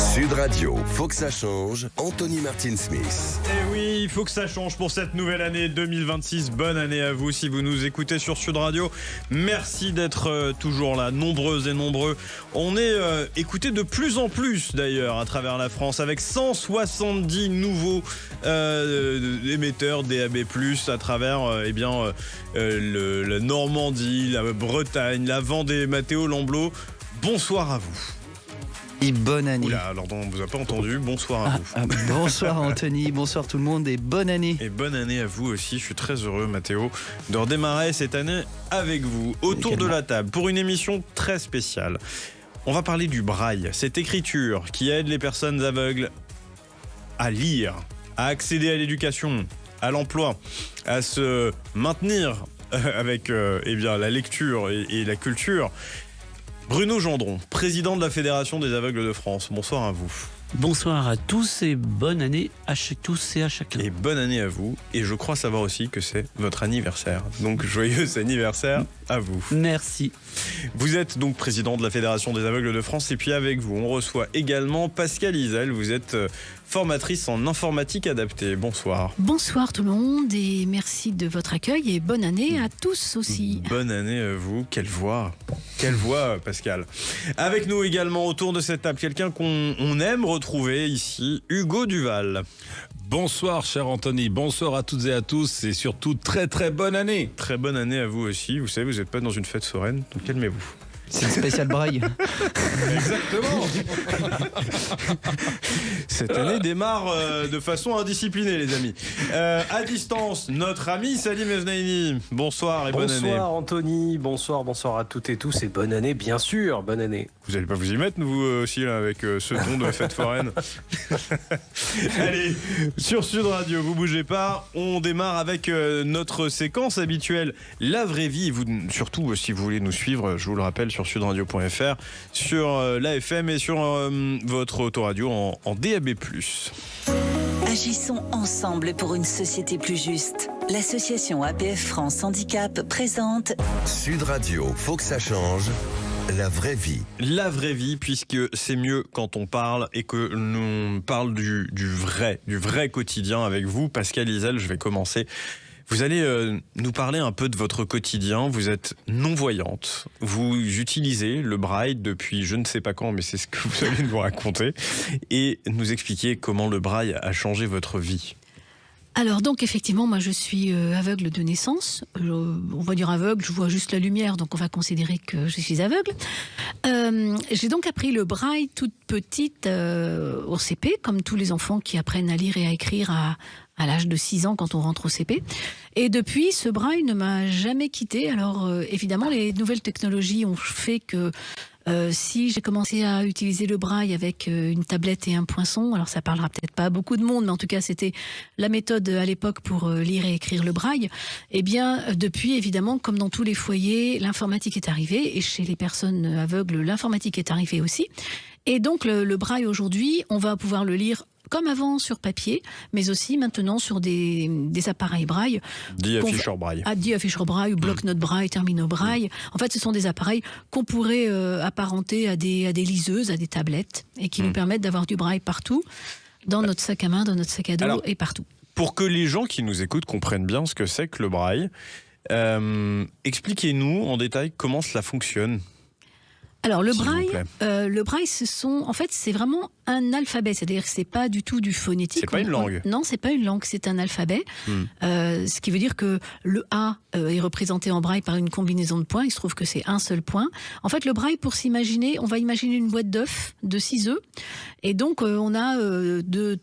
Sud Radio, faut que ça change. Anthony Martin Smith. Et oui, il faut que ça change pour cette nouvelle année 2026. Bonne année à vous si vous nous écoutez sur Sud Radio. Merci d'être toujours là, nombreuses et nombreux. On est écoutés de plus en plus d'ailleurs à travers la France avec 170 nouveaux émetteurs DAB+, à travers la Normandie, la Bretagne, la Vendée. Mathéo Lamblot, bonsoir à vous. Et bonne année. Oula, alors on ne vous a pas entendu. Bonsoir à vous. Bonsoir Anthony, bonsoir tout le monde et bonne année. Et bonne année à vous aussi. Je suis très heureux, Mathéo, de redémarrer cette année avec vous autour de la table pour une émission très spéciale. On va parler du braille, cette écriture qui aide les personnes aveugles à lire, à accéder à l'éducation, à l'emploi, à se maintenir avec la lecture et la culture. Bruno Gendron, président de la Fédération des aveugles de France. Bonsoir à vous. Bonsoir à tous et bonne année à tous et à chacun. Et bonne année à vous. Et je crois savoir aussi que c'est votre anniversaire. Donc joyeux anniversaire à vous. Merci. Vous êtes donc président de la Fédération des aveugles de France. Et puis avec vous, on reçoit également Pascale Isel. Vous êtes formatrice en informatique adaptée. Bonsoir. Bonsoir tout le monde et merci de votre accueil et bonne année à tous aussi. Bonne année à vous. Quelle voix, Pascal. Avec nous également autour de cette table, quelqu'un qu'on aime retrouver ici, Hugo Duval. Bonsoir cher Anthony, bonsoir à toutes et à tous et surtout très très bonne année. Très bonne année à vous aussi. Vous savez, vous n'êtes pas dans une fête foraine, donc calmez-vous. C'est le spécial braille. Exactement. Cette année démarre de façon indisciplinée, les amis. À distance, notre ami Salim Esnaini. Bonsoir et bonne année. Bonsoir Anthony, bonsoir à toutes et tous et bonne année, bien sûr, bonne année. Vous n'allez pas vous y mettre, vous aussi, là, avec ce ton de fête foraine. Allez, sur Sud Radio, vous bougez pas. On démarre avec notre séquence habituelle, La Vraie Vie. Et vous, surtout, si vous voulez nous suivre, je vous le rappelle, sur sudradio.fr, sur l'AFM et sur votre autoradio en DAB+. Agissons ensemble pour une société plus juste. L'association APF France Handicap présente Sud Radio, faut que ça change. La vraie vie. La vraie vie, puisque c'est mieux quand on parle et que l'on parle du vrai quotidien avec vous. Pascale Isel, je vais commencer. Vous allez nous parler un peu de votre quotidien. Vous êtes non-voyante. Vous utilisez le braille depuis je ne sais pas quand, mais c'est ce que vous allez nous raconter. Et nous expliquer comment le braille a changé votre vie. Alors donc effectivement, moi je suis aveugle de naissance. On va dire aveugle, je vois juste la lumière, donc on va considérer que je suis aveugle. J'ai donc appris le braille toute petite au CP, comme tous les enfants qui apprennent à lire et à écrire à l'âge de 6 ans quand on rentre au CP. Et depuis, ce braille ne m'a jamais quitté. Alors évidemment, les nouvelles technologies ont fait que si j'ai commencé à utiliser le braille avec une tablette et un poinçon, alors ça parlera peut-être pas à beaucoup de monde, mais en tout cas c'était la méthode à l'époque pour lire et écrire le braille. Eh bien depuis, évidemment, comme dans tous les foyers, l'informatique est arrivée, et chez les personnes aveugles, l'informatique est arrivée aussi. Et donc le braille aujourd'hui, on va pouvoir le lire comme avant sur papier, mais aussi maintenant sur des appareils braille. Dit afficheur braille. Dit afficheur braille, ou bloc-notes braille, terminaux braille. En fait, ce sont des appareils qu'on pourrait apparenter à des liseuses, à des tablettes, et qui nous permettent d'avoir du braille partout, dans notre sac à main, dans notre sac à dos. Alors, et partout. Pour que les gens qui nous écoutent comprennent bien ce que c'est que le braille, expliquez-nous en détail comment cela fonctionne. Alors le braille, c'est vraiment un alphabet, c'est-à-dire que c'est pas du tout du phonétique. C'est pas une langue. Non, c'est pas une langue, c'est un alphabet. Ce qui veut dire que le A est représenté en braille par une combinaison de points. Il se trouve que c'est un seul point. En fait, le braille, pour s'imaginer, on va imaginer une boîte d'œufs de 6 œufs, et donc on a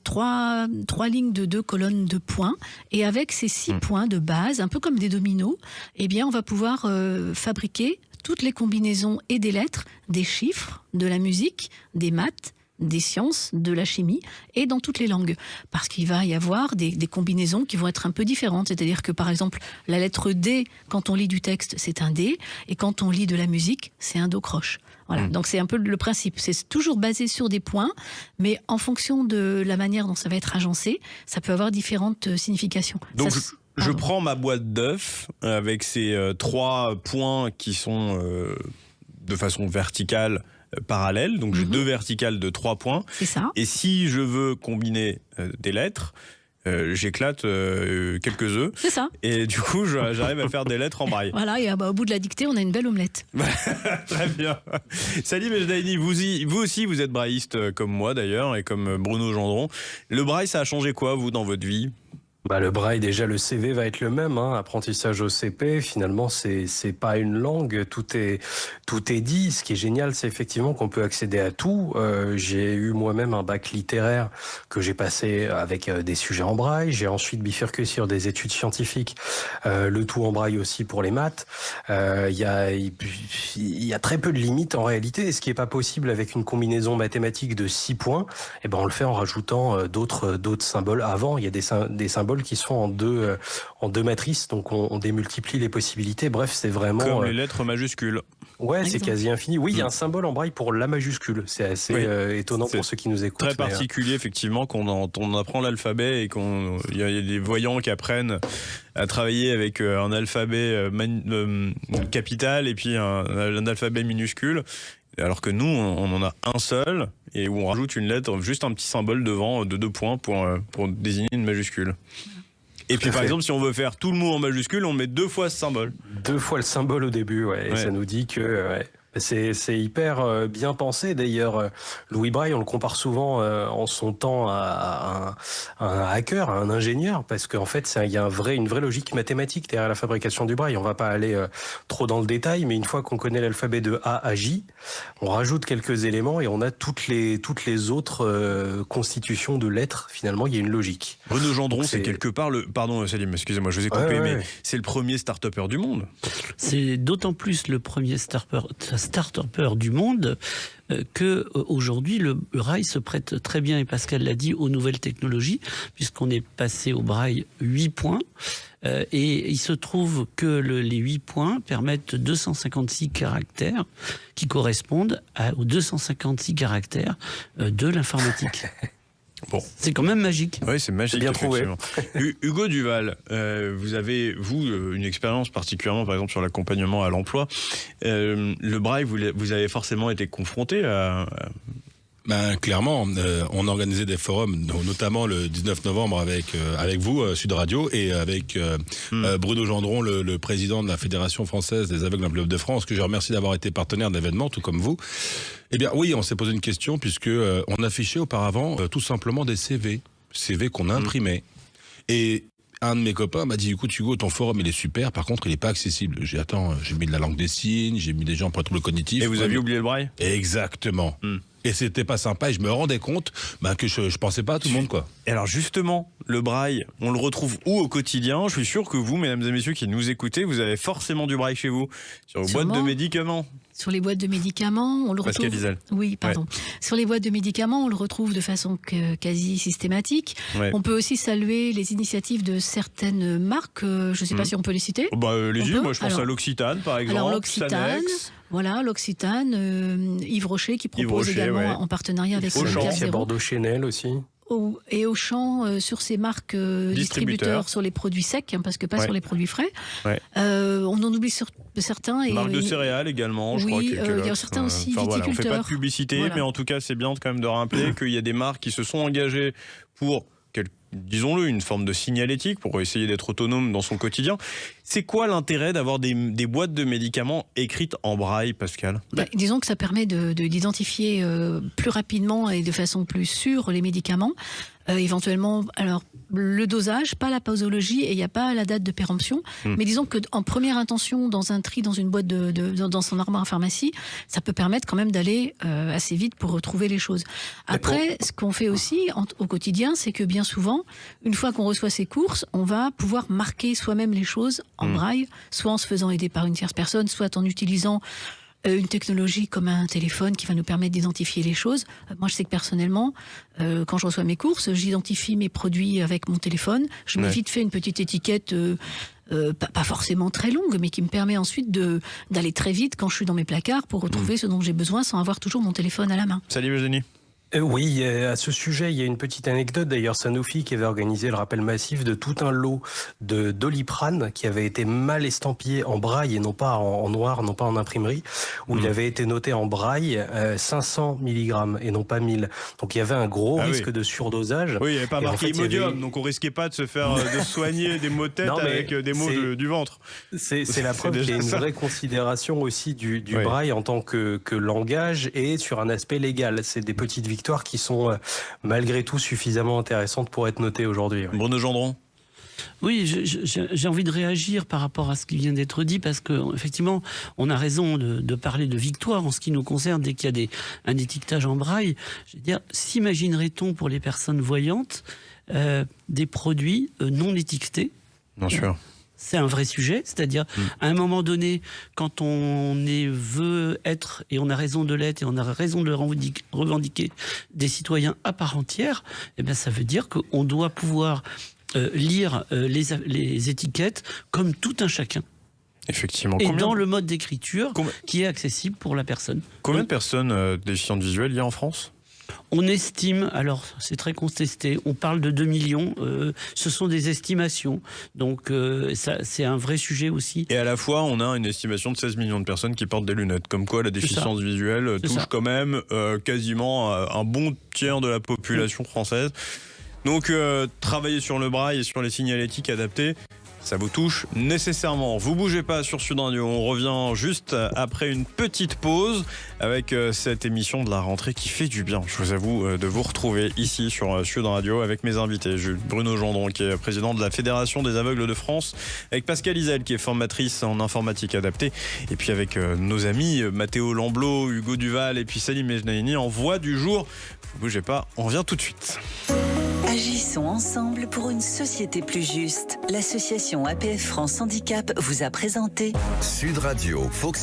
trois lignes de 2 colonnes de points, et avec ces 6 points de base, un peu comme des dominos, eh bien on va pouvoir fabriquer toutes les combinaisons et des lettres, des chiffres, de la musique, des maths, des sciences, de la chimie, et dans toutes les langues. Parce qu'il va y avoir des combinaisons qui vont être un peu différentes. C'est-à-dire que, par exemple, la lettre D, quand on lit du texte, c'est un D, et quand on lit de la musique, c'est un Do croche. Voilà. Donc c'est un peu le principe. C'est toujours basé sur des points, mais en fonction de la manière dont ça va être agencé, ça peut avoir différentes significations. Donc je prends ma boîte d'œufs avec ces 3 points qui sont de façon verticale parallèles, donc j'ai 2 verticales de 3 points. C'est ça. Et si je veux combiner des lettres, j'éclate quelques œufs. C'est ça. Et du coup, j'arrive à faire des lettres en braille. Voilà, et au bout de la dictée, on a une belle omelette. Très bien. Salim Ejdaini, vous aussi, vous êtes brailliste comme moi d'ailleurs, et comme Bruno Gendron. Le braille, ça a changé quoi, vous, dans votre vie ? Le braille, déjà, le CV va être le même. Apprentissage au CP, finalement, c'est pas une langue. Tout est dit. Ce qui est génial, c'est effectivement qu'on peut accéder à tout. J'ai eu moi-même un bac littéraire que j'ai passé avec des sujets en braille. J'ai ensuite bifurqué sur des études scientifiques, le tout en braille aussi pour les maths. Il y a très peu de limites en réalité. Et ce qui est pas possible avec une combinaison mathématique de 6 points, on le fait en rajoutant d'autres symboles avant. Il y a des symboles qui sont en deux matrices, donc on démultiplie les possibilités. Bref, c'est vraiment... Comme les lettres majuscules. Ouais, c'est quasi infini. Oui, il y a un symbole en braille pour la majuscule. C'est assez étonnant pour ceux qui nous écoutent. Très particulier, effectivement, quand on apprend l'alphabet et qu'il y a des voyants qui apprennent à travailler avec un alphabet capital et puis un alphabet minuscule. Alors que nous, on en a un seul et où on rajoute une lettre, juste un petit symbole devant de 2 points pour désigner une majuscule. Et puis par exemple, si on veut faire tout le mot en majuscule, on met 2 fois ce symbole. 2 fois le symbole au début, et ça nous dit que... C'est hyper bien pensé. D'ailleurs, Louis Braille, on le compare souvent en son temps à un hacker, à un ingénieur, parce qu'en fait, il y a une vraie logique mathématique derrière la fabrication du braille. On va pas aller trop dans le détail, mais une fois qu'on connaît l'alphabet de A à J, on rajoute quelques éléments et on a toutes les autres constitutions de lettres. Finalement, il y a une logique. Bruno Gendron, c'est quelque part le... Pardon, Salim, excusez-moi, je vous ai coupé, mais c'est le premier start-upper du monde. C'est d'autant plus le premier start-upper du monde que aujourd'hui le braille se prête très bien, et Pascal l'a dit, aux nouvelles technologies, puisqu'on est passé au braille 8 points. Et il se trouve que les 8 points permettent 256 caractères qui correspondent aux 256 caractères de l'informatique. Bon. C'est quand même magique. Oui, c'est magique. Bien trouvé. Hugo Duval, vous avez, une expérience particulièrement, par exemple, sur l'accompagnement à l'emploi. Le braille, vous avez forcément été confronté à... Clairement, on organisait des forums, notamment le 19 novembre avec vous, Sud Radio, et avec Bruno Gendron, le président de la Fédération française des aveugles de France, que je remercie d'avoir été partenaire d'événements, tout comme vous. Eh bien oui, on s'est posé une question, puisque on affichait auparavant tout simplement des CV qu'on imprimait. Et un de mes copains m'a dit, écoute Hugo, ton forum il est super, par contre il n'est pas accessible. J'ai mis de la langue des signes, j'ai mis des gens pour le trouble cognitif. Et vous aviez oublié le braille ? Exactement. Et c'était pas sympa, et je me rendais compte que je pensais pas à tout le monde, quoi. Et alors justement, le braille, on le retrouve où au quotidien ? Je suis sûr que vous, mesdames et messieurs qui nous écoutez, vous avez forcément du braille chez vous, sur vos boîtes de médicaments. Sur les boîtes de médicaments, on le retrouve. Pascal Wiesel. Oui, pardon. Ouais. Sur les boîtes de médicaments, on le retrouve de façon quasi systématique. Ouais. On peut aussi saluer les initiatives de certaines marques. Je ne sais pas si on peut les citer. Les-y, moi je pense à l'Occitane, par exemple. Alors l'Occitane, voilà, l'Occitane, Yves Rocher qui propose également en partenariat avec Auchan. Il y a Bordeaux Chanel aussi. Et Auchan sur ses marques distributeurs sur les produits secs, parce que pas sur les produits frais. Ouais. On en oublie certains. Marque de céréales également, je crois. Il y a certains aussi viticulteurs. On ne fait pas de publicité, mais en tout cas, c'est bien quand même de rappeler qu'il y a des marques qui se sont engagées pour, disons-le, une forme de signalétique pour essayer d'être autonome dans son quotidien. C'est quoi l'intérêt d'avoir des boîtes de médicaments écrites en braille, Pascal ? Disons que ça permet d'identifier plus rapidement et de façon plus sûre les médicaments. Éventuellement, alors le dosage, pas la posologie, et il n'y a pas la date de péremption. Mais disons qu'en première intention, dans un tri, dans une boîte dans son armoire à pharmacie, ça peut permettre quand même d'aller assez vite pour retrouver les choses. Après, ce qu'on fait aussi au quotidien, c'est que bien souvent, une fois qu'on reçoit ses courses, on va pouvoir marquer soi-même les choses en braille, soit en se faisant aider par une tierce personne, soit en utilisant une technologie comme un téléphone qui va nous permettre d'identifier les choses. Moi, je sais que personnellement, quand je reçois mes courses, j'identifie mes produits avec mon téléphone. Je mets vite fait une petite étiquette, pas forcément très longue, mais qui me permet ensuite d'aller très vite quand je suis dans mes placards pour retrouver ce dont j'ai besoin sans avoir toujours mon téléphone à la main. Salut Eugénie. Oui, à ce sujet, il y a une petite anecdote. D'ailleurs, Sanofi qui avait organisé le rappel massif de tout un lot de Doliprane qui avait été mal estampillé en braille et non pas en noir, non pas en imprimerie, où il avait été noté en braille 500 mg et non pas 1000. Donc il y avait un gros risque de surdosage. Oui, il n'y avait pas Et en marqué fait, Imodium, donc on risquait pas de se faire de soigner des maux de tête Non, mais avec des mots du ventre. C'est la preuve qu'il y a une vraie considération aussi du braille en tant que langage et sur un aspect légal. C'est des petites victoires qui sont malgré tout suffisamment intéressantes pour être notées aujourd'hui. Bruno Gendron. Oui, j'ai envie de réagir par rapport à ce qui vient d'être dit parce que effectivement, on a raison de parler de victoire en ce qui nous concerne dès qu'il y a un étiquetage en braille. Je veux dire, s'imaginerait-on pour les personnes voyantes des produits non étiquetés? Bien sûr. C'est un vrai sujet, c'est-à-dire à un moment donné, quand on veut être, et on a raison de l'être, et on a raison de revendiquer des citoyens à part entière, eh bien ça veut dire qu'on doit pouvoir lire les étiquettes comme tout un chacun. Effectivement. Et dans le mode d'écriture qui est accessible pour la personne. Combien de personnes déficientes visuelles il y a en France ? On estime, alors c'est très contesté, on parle de 2 millions, ce sont des estimations, donc c'est un vrai sujet aussi. Et à la fois, on a une estimation de 16 millions de personnes qui portent des lunettes, comme quoi la déficience visuelle touche quand même quasiment un bon tiers de la population française. Donc travailler sur le braille et sur les signalétiques adaptés, ça vous touche nécessairement. Vous bougez pas sur Sud Radio, on revient juste après une petite pause avec cette émission de la rentrée qui fait du bien. Je vous avoue de vous retrouver ici sur Sud Radio avec mes invités. Bruno Gendron qui est président de la Fédération des aveugles de France, avec Pascal Isel qui est formatrice en informatique adaptée, et puis avec nos amis Matteo Lamblot, Hugo Duval et puis Salim Mejnaini en voix du jour. Vous bougez pas, on revient tout de suite. Agissons ensemble pour une société plus juste. L'association APF France Handicap vous a présenté Sud Radio, faut que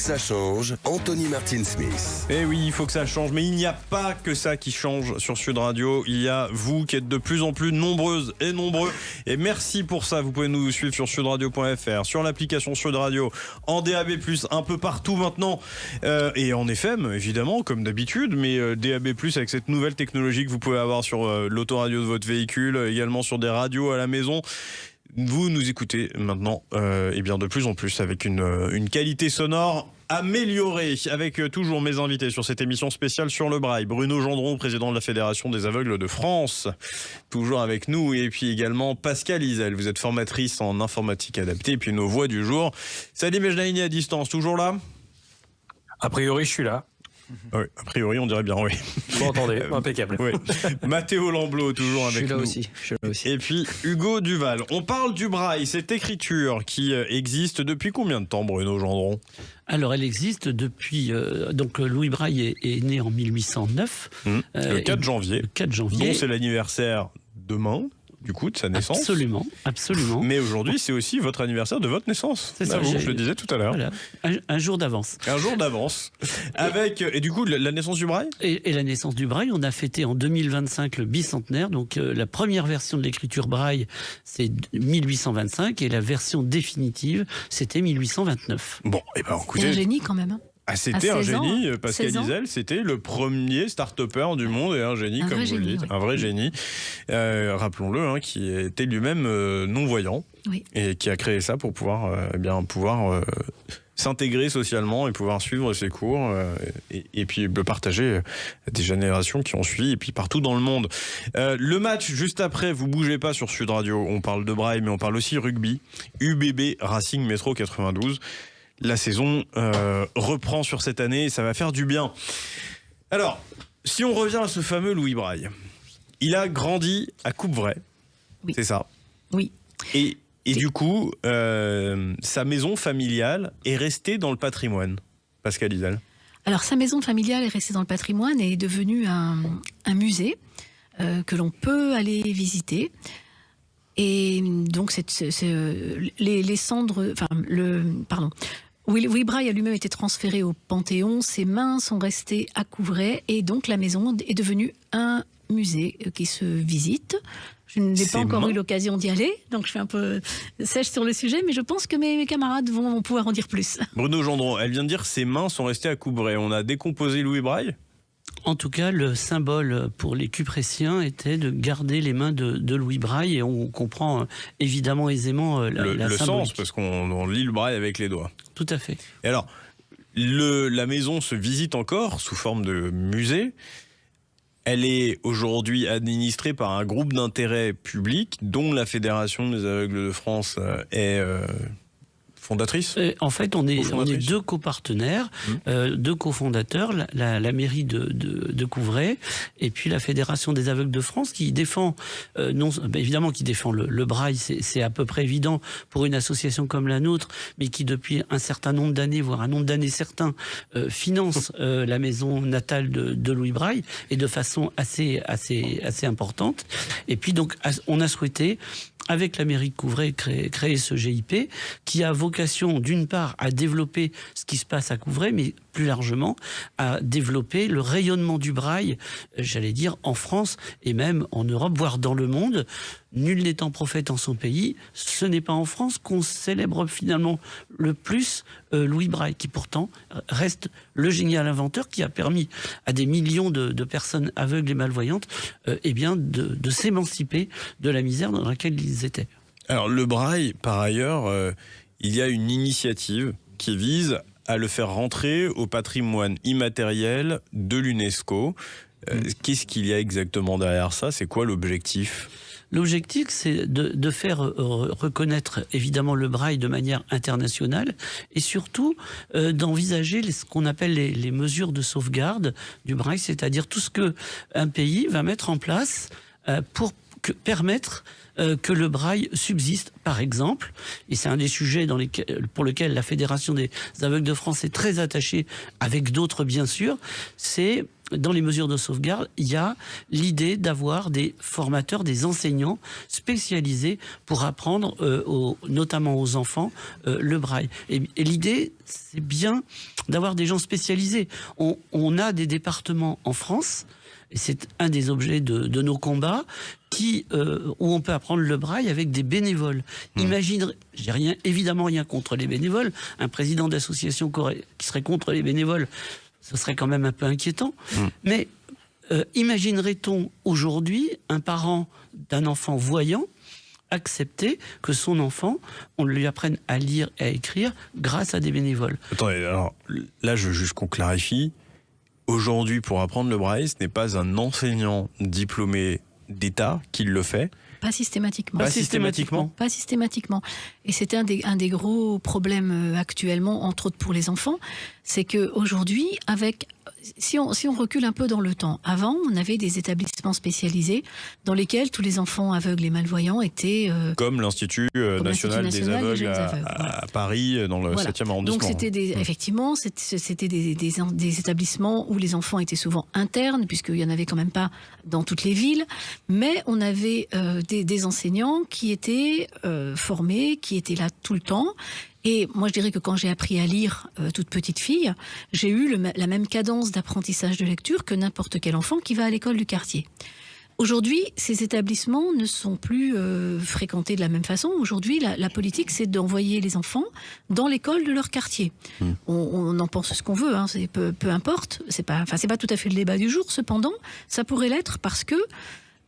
ça change. Anthony Martin-Smith. Eh oui, il faut que ça change, mais il n'y a pas que ça qui change sur Sud Radio. Il y a vous qui êtes de plus en plus nombreuses et nombreux. Et merci pour ça. Vous pouvez nous suivre sur sudradio.fr, sur l'application Sud Radio, en DAB+, un peu partout maintenant. Et en FM, évidemment, comme d'habitude, mais DAB+, avec cette nouvelle technologie que vous pouvez avoir sur l'autoradio de votre véhicule, également sur des radios à la maison. Vous nous écoutez maintenant bien de plus en plus avec une qualité sonore améliorée, avec toujours mes invités sur cette émission spéciale sur le braille. Bruno Gendron, président de la Fédération des aveugles de France, toujours avec nous, et puis également Pascal Isel, vous êtes formatrice en informatique adaptée, et puis nos voix du jour. Salim Mejnaini à distance, toujours là ? A priori, je suis là. Oui, a priori, on dirait bien, oui. Vous m'entendez, impeccable. Oui. Matteo Lamblot, toujours avec nous. Je suis là aussi. Et puis Hugo Duval. On parle du braille, cette écriture qui existe depuis combien de temps, Bruno Gendron ? Alors, elle existe depuis... donc, Louis Braille est né en 1809. Le 4 janvier. Le 4 janvier. Donc, c'est l'anniversaire demain, du coup, de sa naissance. Absolument, absolument. Mais aujourd'hui, c'est aussi votre anniversaire de votre naissance. C'est ça, je le disais tout à l'heure. Voilà. Un jour d'avance. Un jour d'avance. Et du coup, la naissance du braille ? Et la naissance du braille, on a fêté en 2025 le bicentenaire. Donc, la première version de l'écriture braille, c'est 1825. Et la version définitive, c'était 1829. Bon, et ben écoutez... C'est un génie quand même. Hein. Ah, c'était un génie, Pascal 16 ans. Isel, c'était le premier start-upper du monde et un génie, comme vous le dites, un vrai génie, rappelons-le, qui était lui-même non-voyant et qui a créé ça pour pouvoir s'intégrer socialement et pouvoir suivre ses cours et puis le partager à des générations qui ont suivi et puis partout dans le monde. Le match juste après, vous bougez pas sur Sud Radio, on parle de braille mais on parle aussi rugby, UBB Racing Métro 92. La saison reprend sur cette année et ça va faire du bien. Alors, si on revient à ce fameux Louis Braille, il a grandi à Coupvray, c'est ça ? Oui. Et du coup, sa maison familiale est restée dans le patrimoine, Pascal Isel. Alors, sa maison familiale est restée dans le patrimoine et est devenue un musée que l'on peut aller visiter. Et donc, les cendres... Louis Braille a lui-même été transféré au Panthéon, ses mains sont restées à Couvray et donc la maison est devenue un musée qui se visite. Je n'ai pas encore eu l'occasion d'y aller, donc je suis un peu sèche sur le sujet, mais je pense que mes camarades vont pouvoir en dire plus. Bruno Gendron, elle vient de dire ses mains sont restées à Coupvray. On a décomposé Louis Braille ? En tout cas, le symbole pour les Cuprétiens était de garder les mains de Louis Braille, et on comprend évidemment aisément la le symbolique. sens, parce qu'on lit le braille avec les doigts. Tout à fait. Et alors, la maison se visite encore sous forme de musée. Elle est aujourd'hui administrée par un groupe d'intérêt public dont la Fédération des aveugles de France est fondatrice. En fait, on est Cofondatrice. 2 copartenaires, 2 cofondateurs, la mairie de Couvray et puis la Fédération des aveugles de France, qui défend, évidemment qui défend le braille, c'est à peu près évident pour une association comme la nôtre, mais qui depuis un certain nombre d'années, voire un nombre d'années certain, finance la maison natale de Louis Braille, et de façon assez importante. Et puis donc, on a souhaité, avec la mairie de Couvray, créer ce GIP qui a vocation, d'une part, à développer ce qui se passe à Couvray, mais plus largement à développer le rayonnement du braille, j'allais dire, en France et même en Europe, voire dans le monde. Nul n'étant prophète en son pays, ce n'est pas en France qu'on célèbre finalement le plus Louis Braille, qui pourtant reste le génial inventeur qui a permis à des millions de personnes aveugles et malvoyantes de s'émanciper de la misère dans laquelle ils étaient. Alors le braille, par ailleurs, il y a une initiative qui vise à le faire rentrer au patrimoine immatériel de l'UNESCO. Qu'est-ce qu'il y a exactement derrière ça? C'est quoi l'objectif? L'objectif, c'est de faire reconnaître évidemment le braille de manière internationale, et surtout d'envisager ce qu'on appelle les mesures de sauvegarde du braille, c'est-à-dire tout ce qu'un pays va mettre en place pour permettre que le braille subsiste, par exemple, et c'est un des sujets pour lequel la Fédération des aveugles de France est très attachée, avec d'autres bien sûr, c'est dans les mesures de sauvegarde, il y a l'idée d'avoir des formateurs, des enseignants spécialisés pour apprendre, notamment aux enfants, le braille. Et l'idée, c'est bien d'avoir des gens spécialisés. On a des départements en France, et c'est un des objets de nos combats, où on peut apprendre le braille avec des bénévoles. Imaginez, j'ai évidemment rien contre les bénévoles. Un président d'association qui serait contre les bénévoles, ce serait quand même un peu inquiétant. Mais imaginerait-on aujourd'hui un parent d'un enfant voyant accepter que son enfant, on lui apprenne à lire et à écrire grâce à des bénévoles? Attendez, alors là, je veux juste qu'on clarifie. Aujourd'hui, pour apprendre le braille, ce n'est pas un enseignant diplômé d'État qui le fait. Pas systématiquement. Pas systématiquement. Pas systématiquement. Et c'est un des gros problèmes actuellement, entre autres pour les enfants, c'est qu'aujourd'hui, si on recule un peu dans le temps, avant, on avait des établissements spécialisés dans lesquels tous les enfants aveugles et malvoyants étaient... Comme l'Institut national des aveugles à Paris, dans le 7e arrondissement. Donc effectivement, c'était des établissements où les enfants étaient souvent internes, puisqu'il n'y en avait quand même pas dans toutes les villes, mais on avait des enseignants qui étaient formés, qui étaient là tout le temps. Et moi, je dirais que quand j'ai appris à lire toute petite fille, j'ai eu la même cadence d'apprentissage de lecture que n'importe quel enfant qui va à l'école du quartier. Aujourd'hui, ces établissements ne sont plus fréquentés de la même façon. Aujourd'hui, la politique, c'est d'envoyer les enfants dans l'école de leur quartier. On en pense ce qu'on veut, hein, peu importe. C'est pas tout à fait le débat du jour. Cependant, ça pourrait l'être parce que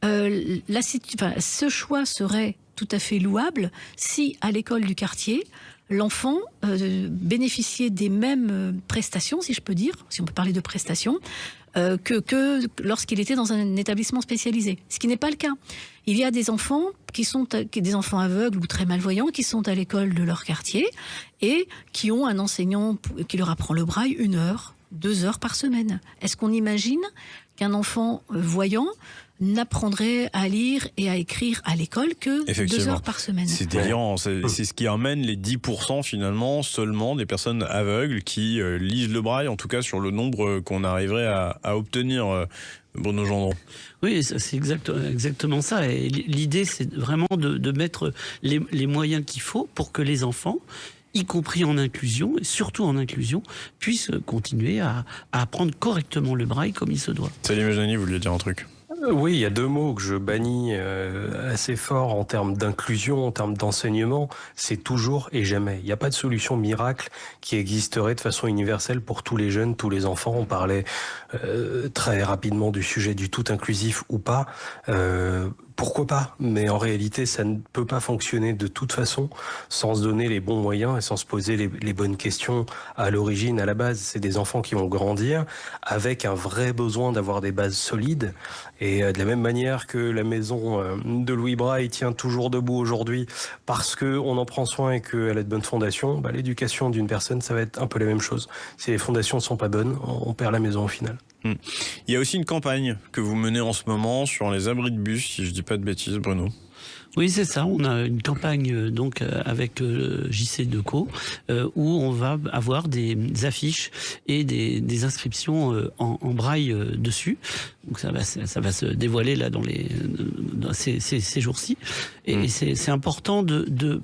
ce choix serait tout à fait louable si, à l'école du quartier, l'enfant bénéficiait des mêmes prestations, si je peux dire, si on peut parler de prestations, que lorsqu'il était dans un établissement spécialisé. Ce qui n'est pas le cas. Il y a des enfants des enfants aveugles ou très malvoyants qui sont à l'école de leur quartier et qui ont un enseignant qui leur apprend le braille 1 heure, 2 heures par semaine. Est-ce qu'on imagine qu'un enfant voyant n'apprendrait à lire et à écrire à l'école que 2 heures par semaine? C'est délirant. C'est ce qui amène les 10% finalement seulement des personnes aveugles qui lisent le braille, en tout cas sur le nombre qu'on arriverait à obtenir. Bruno Gendron. Oui, c'est exactement ça. Et l'idée, c'est vraiment de mettre les moyens qu'il faut pour que les enfants, y compris en inclusion, et surtout en inclusion, puissent continuer à apprendre correctement le braille comme il se doit. Salim Ajani, vous vouliez dire un truc? Oui, il y a deux mots que je bannis assez fort en termes d'inclusion, en termes d'enseignement, c'est toujours et jamais. Il n'y a pas de solution miracle qui existerait de façon universelle pour tous les jeunes, tous les enfants. On parlait très rapidement du sujet du tout inclusif ou pas. Pourquoi pas? Mais en réalité, ça ne peut pas fonctionner de toute façon sans se donner les bons moyens et sans se poser les bonnes questions à l'origine, à la base. C'est des enfants qui vont grandir avec un vrai besoin d'avoir des bases solides. Et de la même manière que la maison de Louis Braille tient toujours debout aujourd'hui parce qu'on en prend soin et qu'elle a de bonnes fondations, l'éducation d'une personne, ça va être un peu la même chose. Si les fondations ne sont pas bonnes, on perd la maison au final. Il y a aussi une campagne que vous menez en ce moment sur les abris de bus, si je dis pas de bêtises, Bruno. Oui, c'est ça. On a une campagne donc avec JC Deco où on va avoir des affiches et des inscriptions en braille dessus. Donc ça va se dévoiler là dans ces jours-ci. Et c'est important de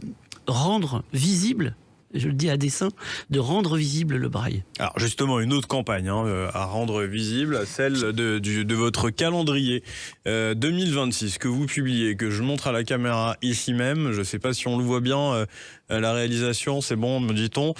rendre visible, je le dis à dessein, de rendre visible le braille. Alors justement, une autre campagne à rendre visible, celle de votre calendrier 2026 que vous publiez, que je montre à la caméra ici même. Je ne sais pas si on le voit bien, la réalisation, c'est bon, me dit-on.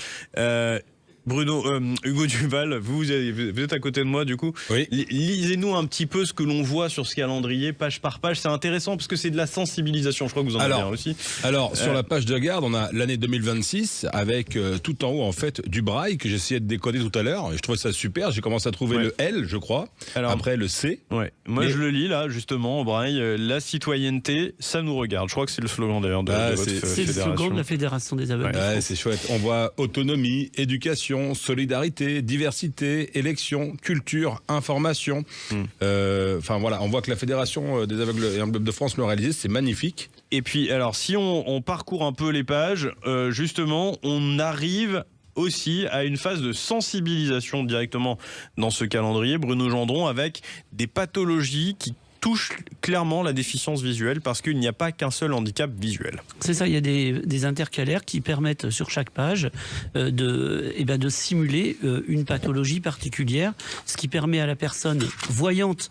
Hugo Duval, vous êtes à côté de moi du coup. Oui. Lisez-nous un petit peu ce que l'on voit sur ce calendrier, page par page. C'est intéressant parce que c'est de la sensibilisation. Je crois que vous en avez un aussi. Alors, sur la page de garde, on a l'année 2026 avec tout en haut en fait du braille que j'essayais de décoder tout à l'heure. Je trouvais ça super. J'ai commencé à trouver le L, je crois. Alors, après le C. Ouais. Moi, je le lis là justement au braille. La citoyenneté, ça nous regarde. Je crois que c'est le slogan d'ailleurs de votre fédération. C'est le slogan de la Fédération des aveugles. Ouais, c'est chouette. On voit autonomie, éducation, solidarité, diversité, élection, culture, information. Enfin voilà, on voit que la Fédération des aveugles et handicap de France l'a réalisé, c'est magnifique. Et puis alors si on parcourt un peu les pages, justement on arrive aussi à une phase de sensibilisation directement dans ce calendrier, Bruno Gendron, avec des pathologies qui touche clairement la déficience visuelle parce qu'il n'y a pas qu'un seul handicap visuel. C'est ça, il y a des intercalaires qui permettent sur chaque page de simuler une pathologie particulière, ce qui permet à la personne voyante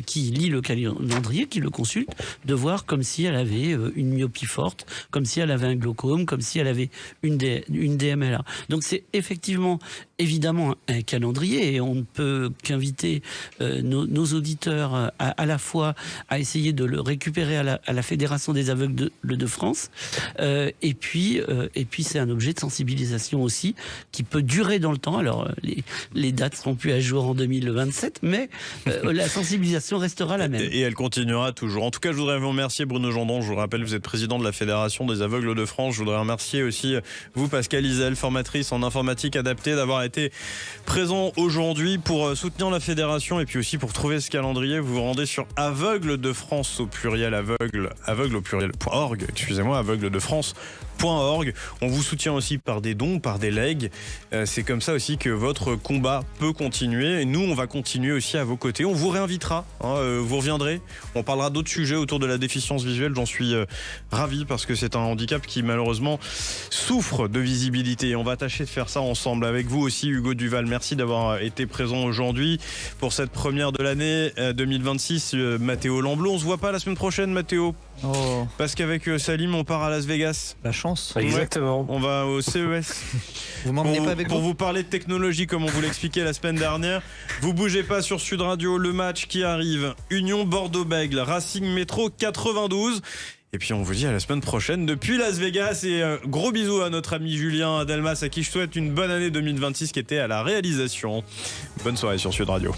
qui lit le calendrier, qui le consulte, de voir comme si elle avait une myopie forte, comme si elle avait un glaucome, comme si elle avait une DMLA. Donc c'est effectivement, évidemment, un calendrier et on ne peut qu'inviter nos auditeurs à la fois à essayer de le récupérer à la Fédération des aveugles de France et puis c'est un objet de sensibilisation aussi qui peut durer dans le temps. Alors les dates seront plus à jour en 2027 mais la sensibilisation restera la même. Et elle continuera toujours. En tout cas, je voudrais vous remercier Bruno Gendron. Je vous rappelle, vous êtes président de la Fédération des aveugles de France. Je voudrais remercier aussi vous, Pascal Isel, formatrice en informatique adaptée, d'avoir été présent aujourd'hui pour soutenir la fédération et puis aussi pour trouver ce calendrier. Vous vous rendez sur aveugle de France au pluriel, aveugle au pluriel.org, excusez-moi, aveugle de France.org. On vous soutient aussi par des dons, par des legs. C'est comme ça aussi que votre combat peut continuer. Et nous, on va continuer aussi à vos côtés. On vous réinvitera, vous reviendrez. On parlera d'autres sujets autour de la déficience visuelle. J'en suis ravi parce que c'est un handicap qui malheureusement souffre de visibilité. On va tâcher de faire ça ensemble avec vous aussi, Hugo Duval. Merci d'avoir été présent aujourd'hui pour cette première de l'année 2026. Mathéo Lamblot, on se voit pas la semaine prochaine, Mathéo. Oh. Parce qu'avec Salim, on part à Las Vegas. La chance. Exactement. Ouais, on va au CES. Vous m'emmenez pas avec pour vous vous parler de technologie, comme on vous l'expliquait la semaine dernière. Vous bougez pas sur Sud Radio, le match qui arrive. Union Bordeaux-Bègles, Racing Métro 92. Et puis on vous dit à la semaine prochaine depuis Las Vegas. Et gros bisous à notre ami Julien Delmas, à qui je souhaite une bonne année 2026, qui était à la réalisation. Bonne soirée sur Sud Radio.